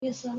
Yes, sir.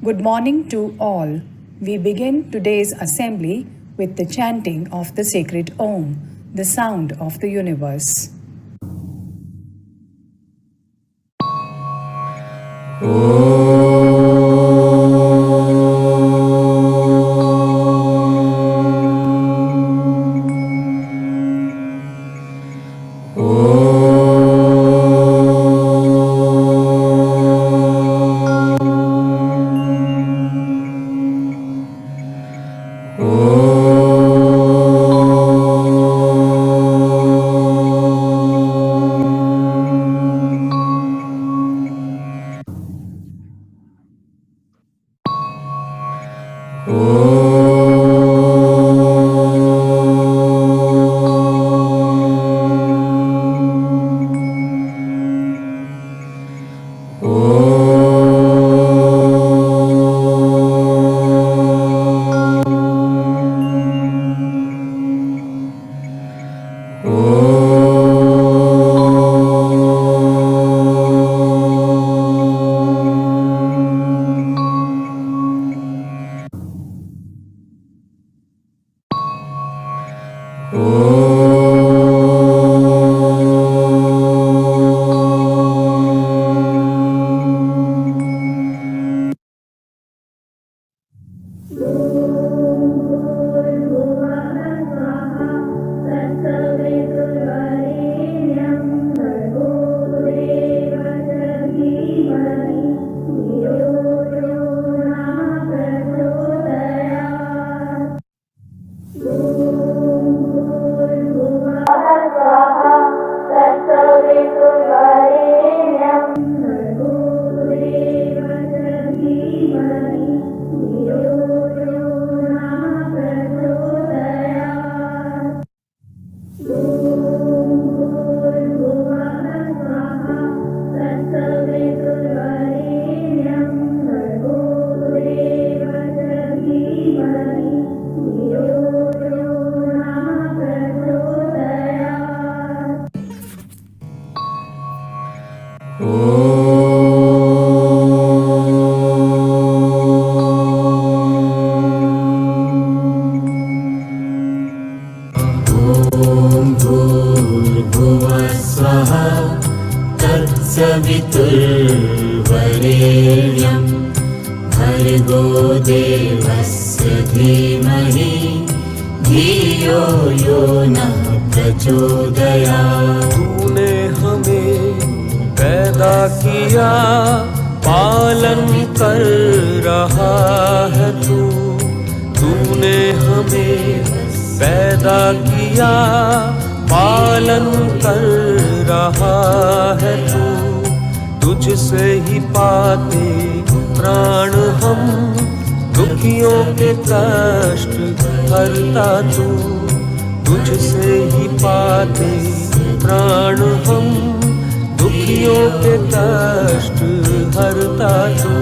Good morning to all. We begin today's assembly with the chanting of the sacred Om, the sound of the universe. भूर्भुवस्वः तत्सवितुर्वरेण्यं भर्गो देवस्य धीमहि धियो यो नः प्रचोदयात्। तूने हमें पैदा किया, पालन कर रहा है तू। तूने हमें पैदा किया, पालन कर रहा है तू। तुझसे ही पाते प्राण हम, दुखियों के कष्ट हरता तू। तुझसे ही पाते प्राण हम, दुखियों के कष्ट हरता तू।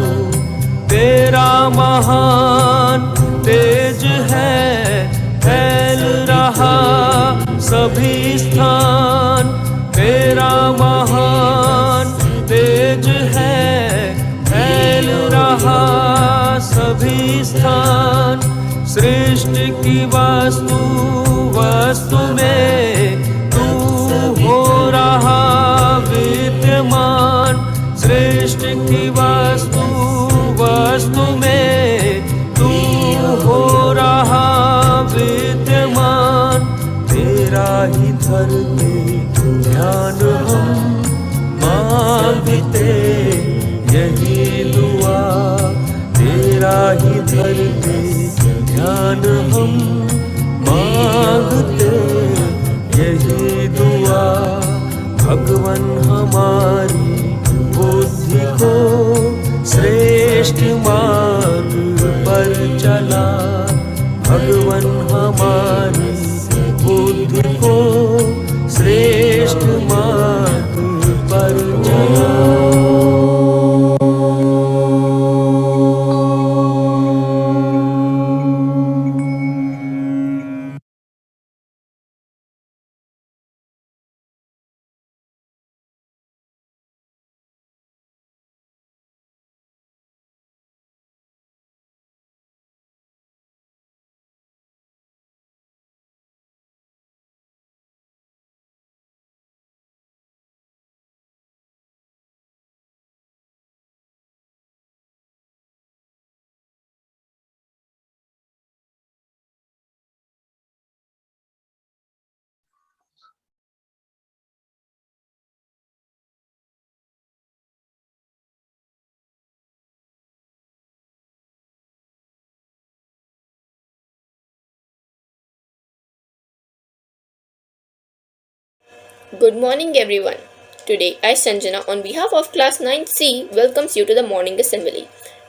तेरा महान तेज है, फैल रहा सभी स्थान। तेरा महान तेज है, फैल रहा सभी स्थान। सृष्टि की वस्तु वस्तु में तू हो रहा विद्यमान। सृष्टि की वस्तु वस्तु में तू हो रहा विद्यमान। तेरा ही धरते ध्यान हम मांगते यही दुआ। तेरा ही धरते ध्यान हम मांगते यही दुआ। भगवन हमारी बुद्धि को श्रेष्ठ मार्ग पर चला। भगवन हमारी बुद्धि को श्रेष्ठ मार्ग पर चला। Good morning, everyone. Today, I, Sanjana, on behalf of Class 9C, welcomes you to the morning assembly.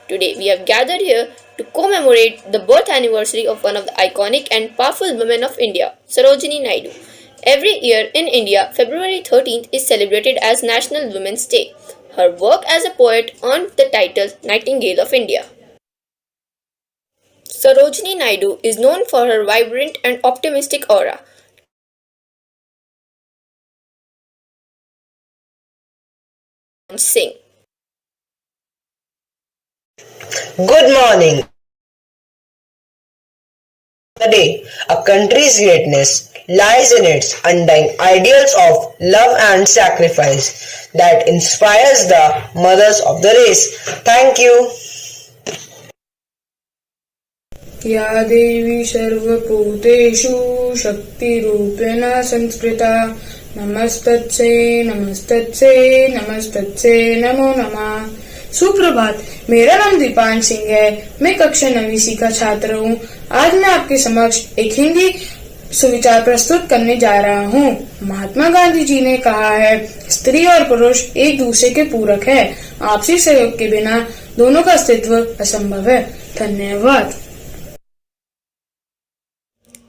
Today, we have gathered here to commemorate the birth anniversary of one of the iconic and powerful women of India, Sarojini Naidu. Every year in India, February 13th is celebrated as National Women's Day. Her work as a poet earned the title Nightingale of India. Sarojini Naidu is known for her vibrant and optimistic aura. Sing. Good morning. Today, a country's greatness lies in its undying ideals of love and sacrifice that inspires the mothers of the race. Thank you. या देवी सर्वभूतेषु शक्तिरूपेण संस्कृता नमस्तस्यै नमस्तस्यै नमस्तस्यै नमो नमः। सुप्रभात। मेरा नाम दीपान सिंह है। मैं कक्षा 9वीं C का छात्र हूँ। आज मैं आपके समक्ष एक हिंदी सुविचार प्रस्तुत करने जा रहा हूँ। महात्मा गांधी जी ने कहा है, स्त्री और पुरुष एक दूसरे के पूरक है। आपसी सहयोग के बिना दोनों का अस्तित्व असंभव है। धन्यवाद।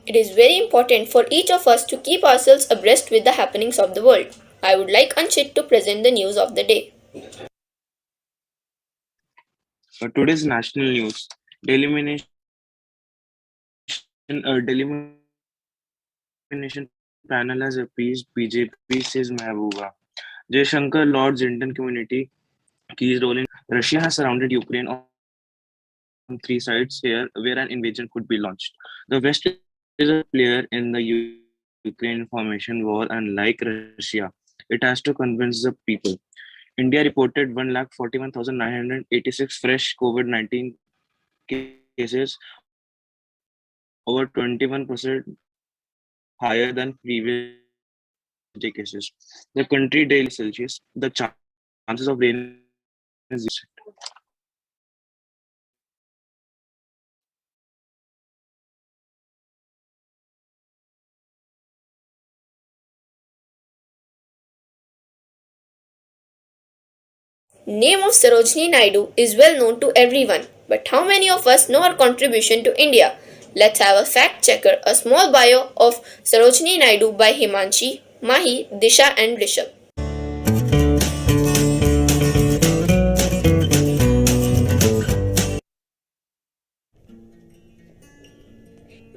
It is very important for each of us to keep ourselves abreast with the happenings of the world. I would like Anshit to present the news of the day. Today's national news: Delimitation panel has appeased BJP, says Mehbooba. Jaishankar Lord's Indian community key role in Russia has surrounded Ukraine on three sides here where an invasion could be launched. The West is a player in the Ukraine information war, and like Russia, it has to convince the people. India reported 141,986 fresh COVID-19 cases, over 21% higher than previous cases. The country daily Celsius, the chances of rain is 0%. Name of Sarojini Naidu is well known to everyone, but how many of us know her contribution to India? Let's have a fact checker, a small bio of Sarojini Naidu by Himanshi, Mahi, Disha and Rishabh.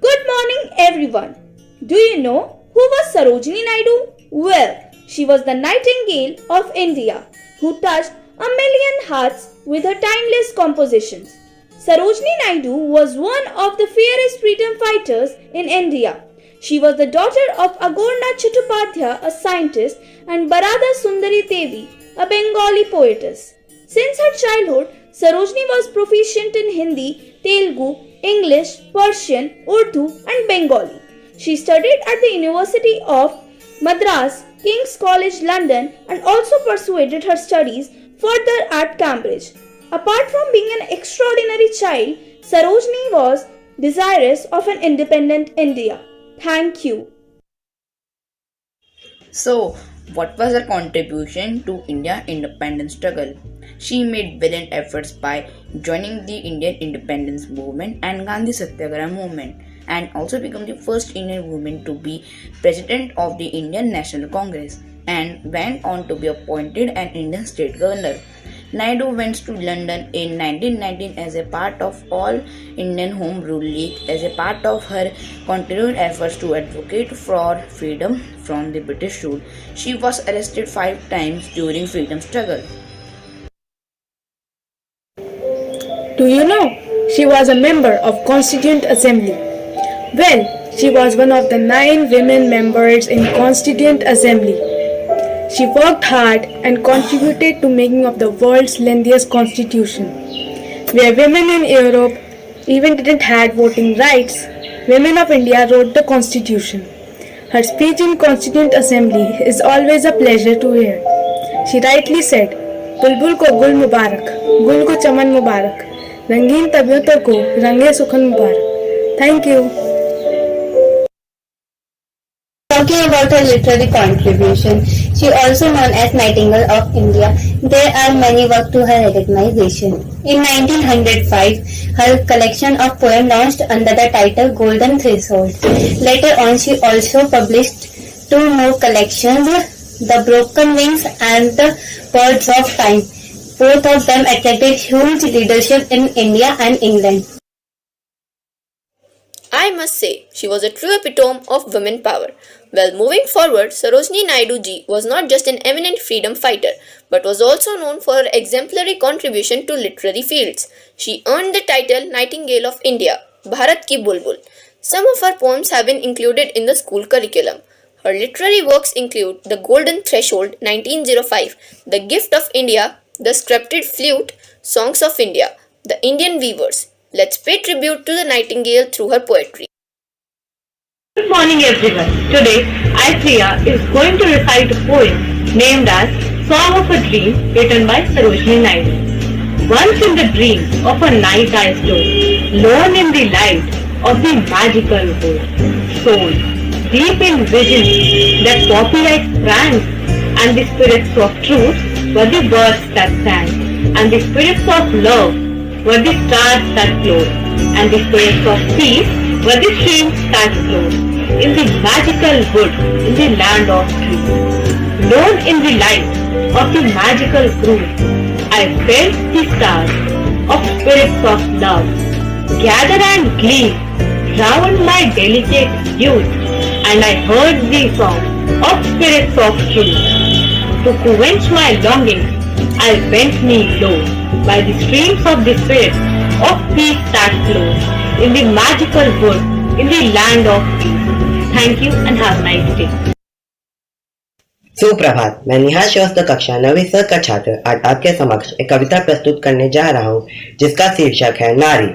Good morning everyone. Do you know who was Sarojini Naidu? Well, she was the Nightingale of India who touched a million hearts with her timeless compositions. Sarojini Naidu was one of the fiercest freedom fighters in India. She was the daughter of Agornath Chattopadhyay, a scientist, and Barada Sundari Devi, a Bengali poetess. Since her childhood, Sarojini was proficient in Hindi, Telugu, English, Persian, Urdu, and Bengali. She studied at the University of Madras, King's College London, and also pursued her studies further at Cambridge. Apart from being an extraordinary child, Sarojini was desirous of an independent India. Thank you. So, what was her contribution to India's independence struggle? She made valiant efforts by joining the Indian independence movement and Gandhi Satyagraha movement, and also became the first Indian woman to be president of the Indian National Congress, and went on to be appointed an Indian state governor. Naidu went to London in 1919 as a part of All Indian Home Rule League as a part of her continued efforts to advocate for freedom from the British rule. She was arrested 5 times during freedom struggle. Do you know? She was a member of Constituent Assembly. Well, she was one of the 9 women members in Constituent Assembly. She worked hard and contributed to making of the world's lengthiest constitution. Where women in Europe even didn't have voting rights, women of India wrote the constitution. Her speech in Constituent Assembly is always a pleasure to hear. She rightly said, "बुलबुल को गुल मुबारक, गुल को चमन मुबारक, रंगीन तबीयतों को रंगे सुखन मुबारक." Thank you. Talking about her literary contribution, she also known as Nightingale of India. There are many works to her recognition. In 1905, her collection of poems launched under the title Golden Threshold. Later on, she also published 2 more collections, The Broken Wings and The Birds of Time. Both of them attracted huge readership in India and England. I must say, she was a true epitome of women power. Well, moving forward, Sarojini Naidu ji was not just an eminent freedom fighter, but was also known for her exemplary contribution to literary fields. She earned the title Nightingale of India, Bharat Ki Bulbul. Some of her poems have been included in the school curriculum. Her literary works include The Golden Threshold, 1905, The Gift of India, The Scripted Flute, Songs of India, The Indian Weavers. Let's pay tribute to the Nightingale through her poetry. Good morning everyone. Today, I, Priya, is going to recite a poem named as Song of a Dream written by Sarojini Naidu. Once in the dream of a night I stood, lone in the light of the magical wood. Soul, deep in visions that poppy like sprang, and the spirits of truth were the birds that sang, and the spirits of love were the stars that glowed, and the spirits of peace were the streams that flowed. In the magical wood, in the land of trees, lone in the light of the magical groove, I felt the stars of spirits of love gather and gleam round my delicate youth, and I heard the song of spirits of truth. to quench my longings, I'll bend me low by the streams of the spirit of peace that flows in the magical wood, in the land of peace. Thank you and have a nice day. सुप्रभात। मैं निहाल श्रीवास्तव कक्षा 9वीं स का छात्र आज आपके समक्ष एक कविता प्रस्तुत करने जा रहा हूँ जिसका शीर्षक है नारी।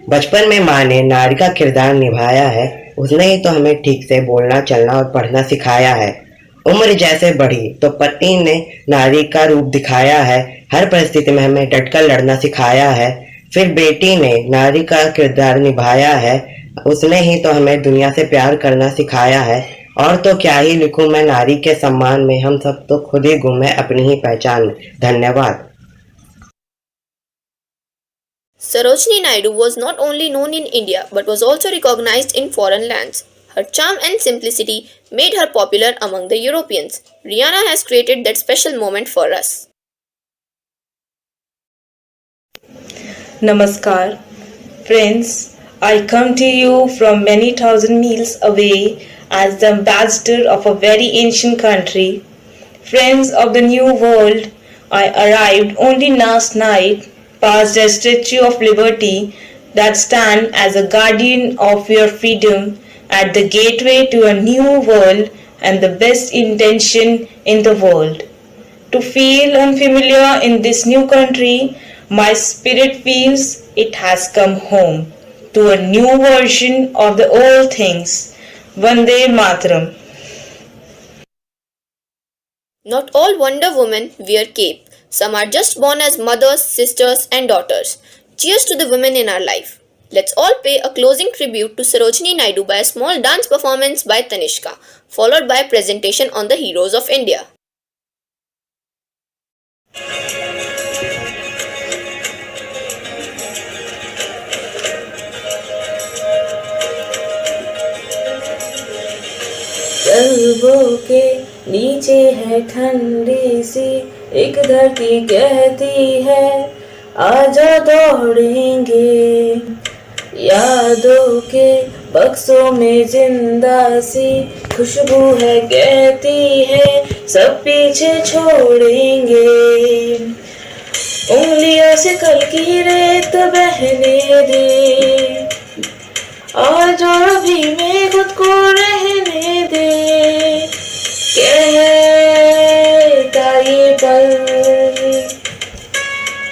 बचपन में माँ ने नारी का किरदार निभाया है, उसने ही तो हमें ठीक से बोलना चलना और पढ़ना सिखाया है। उम्र जैसे बढ़ी तो पत्नी ने नारी का रूप दिखाया है, हर परिस्थिति में हमें डटकर लड़ना सिखाया है। फिर बेटी ने नारी का किरदार निभाया है, उसने ही तो हमें दुनिया से प्यार करना सिखाया है। और तो क्या ही लिखूं मैं नारी के सम्मान में, हम सब तो खुद ही गुम है अपनी ही पहचान में। धन्यवाद। Sarojini Naidu was not only known in India but was also recognized in foreign lands. Her charm and simplicity made her popular among the Europeans. Rihanna has created that special moment for us. Namaskar. Friends, I come to you from many thousand miles away as the ambassador of a very ancient country. Friends of the New World, I arrived only last night past the Statue of Liberty that stand as a guardian of your freedom at the gateway to a new world and the best intention in the world. To feel unfamiliar in this new country, my spirit feels it has come home to a new version of the old things. Vande Mataram. Not all Wonder Women wear cape. Some are just born as mothers, sisters and daughters. Cheers to the women in our life. Let's all pay a closing tribute to Sarojini Naidu by a small dance performance by Tanishka, followed by a presentation on the heroes of India. कल्बों के नीचे है ठंडी सी एक धरती कहती है आजा दौड़ेंगे। यादों के बक्सों में जिंदा सी खुशबू है कहती है सब पीछे छोड़ेंगे। उंगलियों से कल की रेत बहने दे, आज और अभी में खुद को रहने दे। कहता ये पल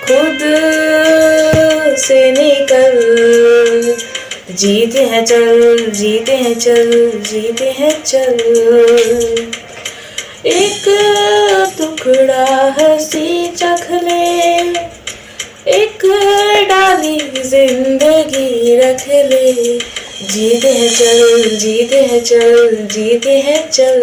खुद से निकल, जीते हैं चल, जीते हैं चल, जीते हैं चल। एक टुकड़ा हंसी चख ले, एक डाली जिंदगी रख ले। जीते हैं चल, जीते हैं चल, जीते हैं चल।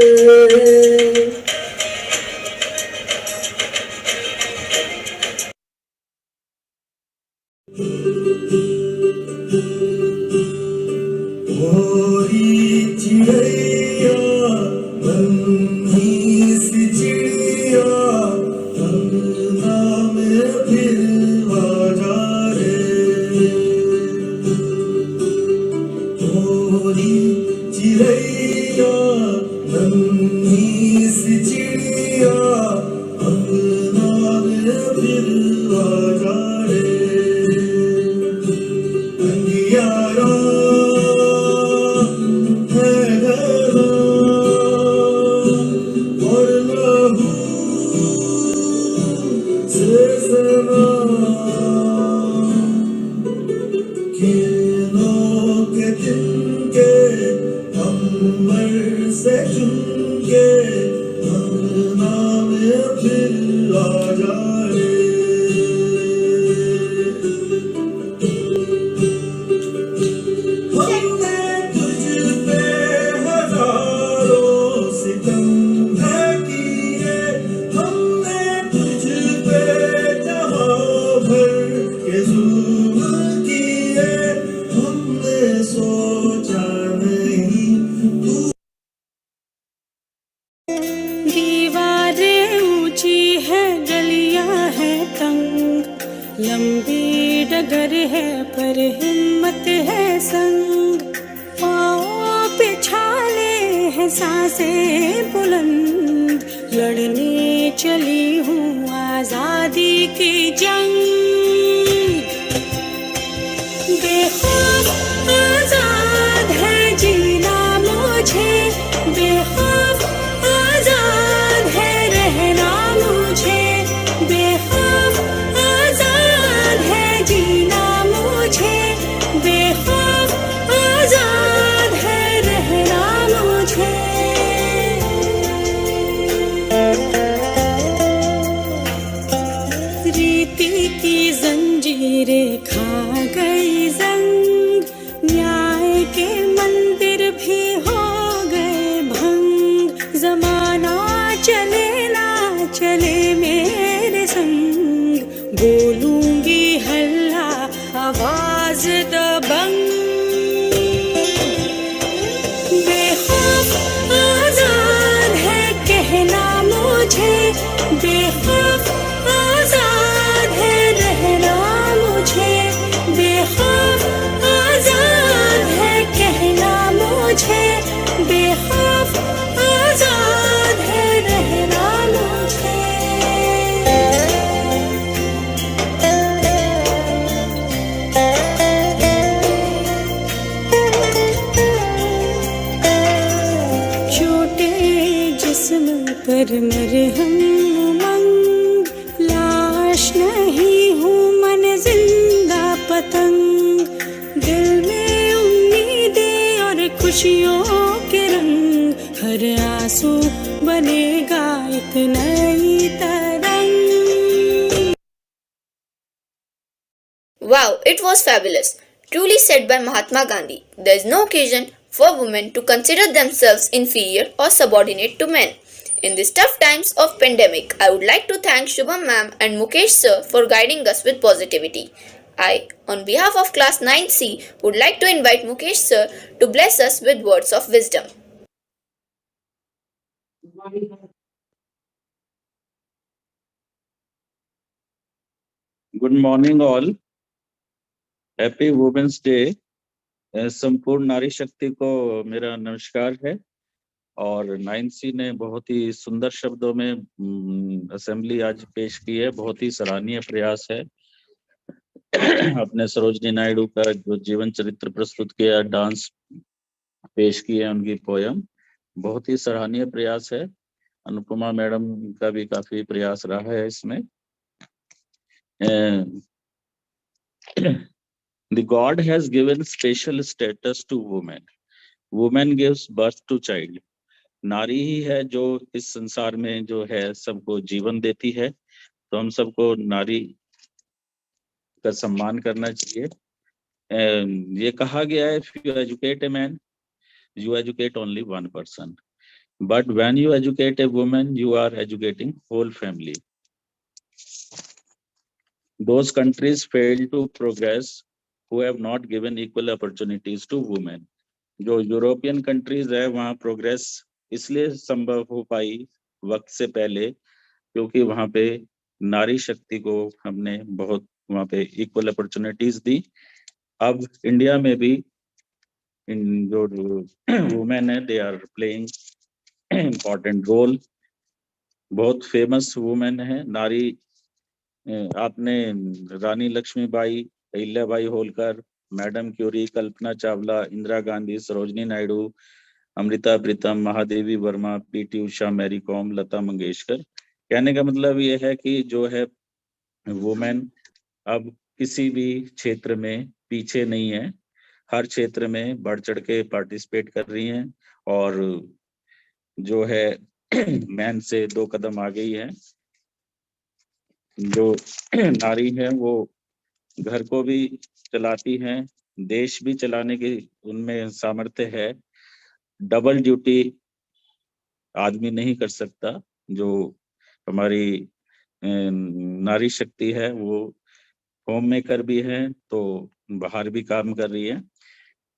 दीवारें ऊंची है, गलियां है तंग, लंबी डगर है पर हिम्मत है संग। पाँव पे छाले हैं सांसें बुलंद, लड़ने चले मेरे संग, बोलूंगी हल्ला आवाज दबंग। बेखौफ आजाद है कहना मुझे, बेखौफ आजाद है रहना मुझे, बेखौफ आजाद है कहना मुझे, बेखौफ आजाद है रहना मुझे। छोटे जिस्म पर मरहम उमंग, लाश नहीं हूँ मन जिंदा पतंग, दिल में उम्मीदें और खुशियों के रंग, हर आंसू बनेगा एक नई तरंग। Wow, it was fabulous. Truly said by Mahatma Gandhi, there is no occasion for women to consider themselves inferior or subordinate to men. In these tough times of pandemic, I would like to thank Shubham ma'am and Mukesh sir for guiding us with positivity. I, on behalf of class 9C, would like to invite Mukesh sir to bless us with words of wisdom. Good morning all, happy women's day. संपूर्ण नारी शक्ति को मेरा नमस्कार है। और 9C ने बहुत ही सुंदर शब्दों में असेंबली आज पेश की है, बहुत ही सराहनीय प्रयास है। अपने सरोजनी नायडू का जो जीवन चरित्र प्रस्तुत किया, डांस पेश किए, उनकी पोयम, बहुत ही सराहनीय प्रयास है। अनुपमा मैडम का भी काफी प्रयास रहा है इसमें। The God has given special status to women. Woman gives birth to child. नारी ही है जो इस संसार में जो है सबको जीवन देती है, तो हम सबको नारी का सम्मान करना चाहिए। ये कहा गया है, if you educate a man, you educate only one person. But when you educate a woman, you are educating whole family. Those countries fail to progress who have not given equal opportunities to women. जो European countries है वहाँ progress इसलिए संभव हो पाई वक्त से पहले क्योंकि वहाँ पे नारी शक्ति को हमने बहुत वहाँ पे इक्वल अपॉर्चुनिटीज दी। अब इंडिया में भी जो वुमेन है they are playing important role. बहुत फेमस वुमेन है नारी। आपने Rani Lakshmibai, Ahilyabai Holkar, madam Curie, Kalpana Chawla, Indira Gandhi, Sarojini Naidu, Amrita Pritam, Mahadevi Verma, PT Usha, Mary Kom, Lata Mangeshkar. कहने का मतलब ये है कि जो है वुमेन अब किसी भी क्षेत्र में पीछे नहीं है, हर क्षेत्र में बढ़ चढ़ के पार्टिसिपेट कर रही हैं और जो है मैन से 2 कदम आ गई है। जो नारी है वो घर को भी चलाती हैं, देश भी चलाने की उनमें सामर्थ्य है। डबल ड्यूटी आदमी नहीं कर सकता। जो हमारी नारी शक्ति है वो होम मेकर भी है तो बाहर भी काम कर रही है।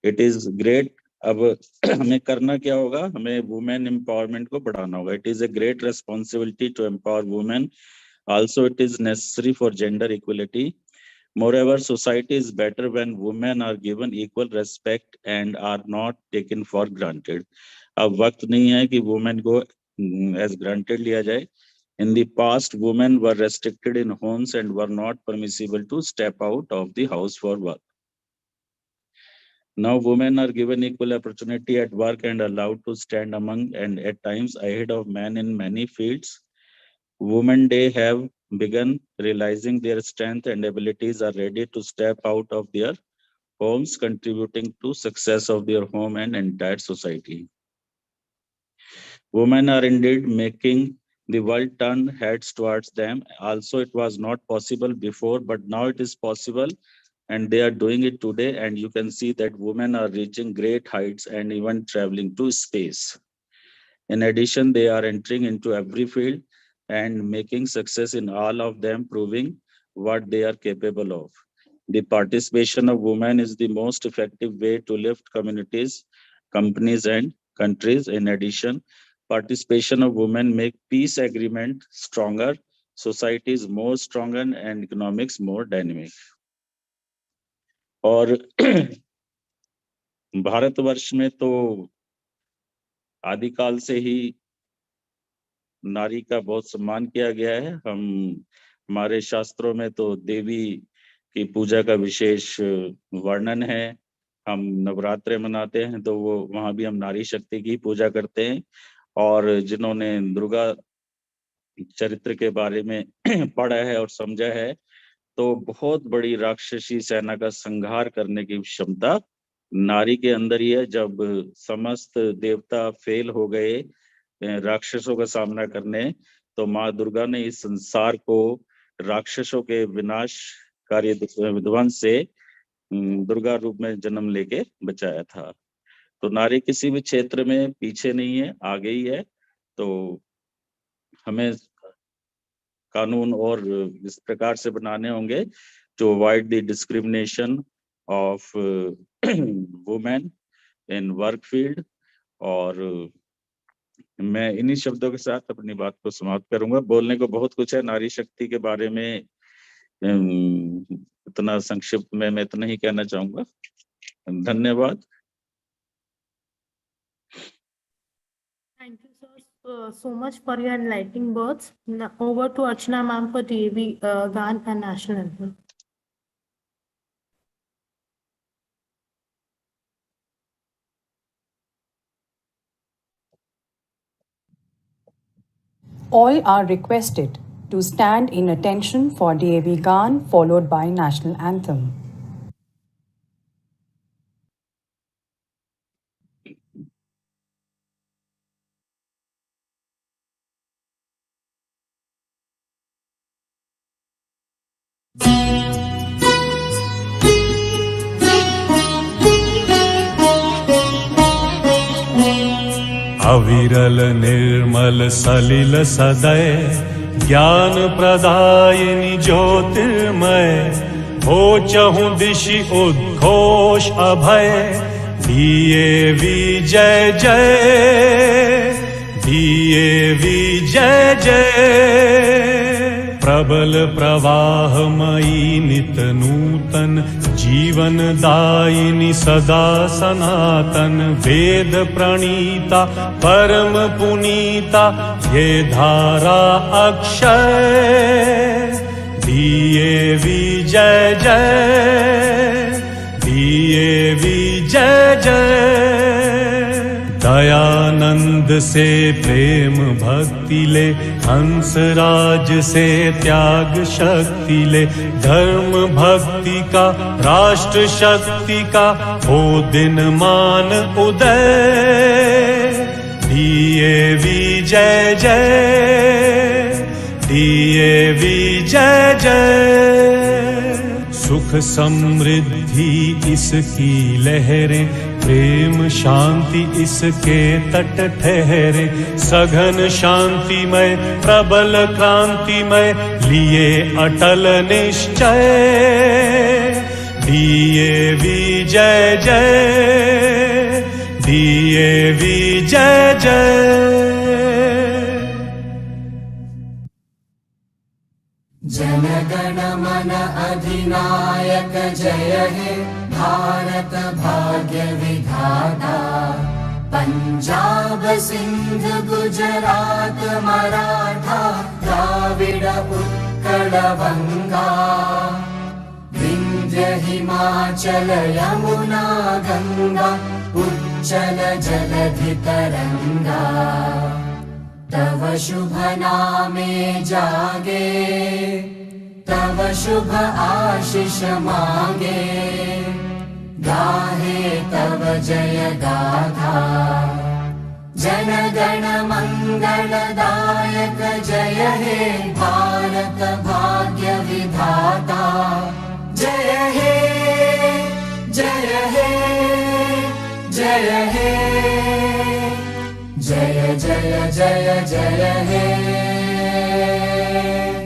It is great. अब हमें करना क्या होगा, हमें वुमेन एम्पावरमेंट को बढ़ाना होगा। It is a great responsibility to empower women. Also, it is necessary for gender equality. Moreover, society is better when women are given equal respect and are not taken for granted. अब वक्त नहीं है कि women को as granted लिया जाए. In the past, women were restricted in homes and were not permissible to step out of the house for work. Now, women are given equal opportunity at work and allowed to stand among and at times ahead of men in many fields. Women Day have begun realizing their strength and abilities are ready to step out of their homes, contributing to success of their home and entire society. Women are indeed making the world turn heads towards them. Also, it was not possible before, but now it is possible and they are doing it today. And you can see that women are reaching great heights and even traveling to space. In addition, they are entering into every field and making success in all of them, proving what they are capable of. The participation of women is the most effective way to lift communities, companies, and countries. In addition, participation of women make peace agreement stronger, societies more stronger, and economics more dynamic. और भारतवर्ष में तो आदिकाल से ही नारी का बहुत सम्मान किया गया है। हमारे शास्त्रों में तो देवी की पूजा का विशेष वर्णन है। हम नवरात्रे मनाते हैं तो वो वहां भी हम नारी शक्ति की पूजा करते हैं। और जिन्होंने दुर्गा चरित्र के बारे में पढ़ा है और समझा है तो बहुत बड़ी राक्षसी सेना का संहार करने की क्षमता नारी के अंदर ही है। जब समस्त देवता फेल हो गए राक्षसों का सामना करने, तो माँ दुर्गा ने इस संसार को राक्षसों के विनाशकारी विध्वंस से दुर्गा रूप में जन्म लेके बचाया था। तो नारी किसी भी क्षेत्र में पीछे नहीं है, आगे ही है। तो हमें कानून और इस प्रकार से बनाने होंगे to avoid the discrimination of women in work field। और मैं इन्हीं शब्दों के साथ अपनी बात को समाप्त करूंगा। बोलने को बहुत कुछ है नारी शक्ति के बारे में, इतना संक्षिप्त में मैं इतना ही कहना चाहूंगा। धन्यवाद। Thank you so much for your enlightening words. Now over to Archana ma'am for DAV Gan and National Anthem. All are requested to stand in attention for DAV Gan followed by National Anthem. अविरल निर्मल सलिल सदय ज्ञान प्रदायिनी ज्योतिर्मय हो चहु दिशि उद्घोष अभय दिए विजय जय दिए विजय जय प्रबल प्रवाहमयी नित नूतन जीवन दायिनी सदा सनातन वेद प्रणीता परम पुनीता ये धारा अक्षय दिए विजय जय दिए विजय जय दयानंद से प्रेम भक्ति ले हंस राज से त्याग शक्ति ले धर्म भक्ति का राष्ट्र शक्ति का हो दिन मान उदय दिए विजय जय दिए विजय जय सुख समृद्धि इसकी लहरें प्रेम शांति इसके तट ठहरे सघन शांतिमय प्रबल क्रांतिमय लिए अटल निश्चय दिए विजय जय दिए विजय जय जनगण मन अधिनायक जय हे भारत भाग्य विधाता पंजाब सिंध गुजरात मराठा द्राविड उत्कल बंगा विंध्य हिमाचल यमुना गंगा उच्चल जलधि तरंगा तव शुभ नामे जागे तव शुभ आशीष मांगे गाहे तव जय गाथा जन गण मंगलदायक जय हे भारत भाग्य विधाता जय हे जय हे जय हे जय जय जय जय हे Hai.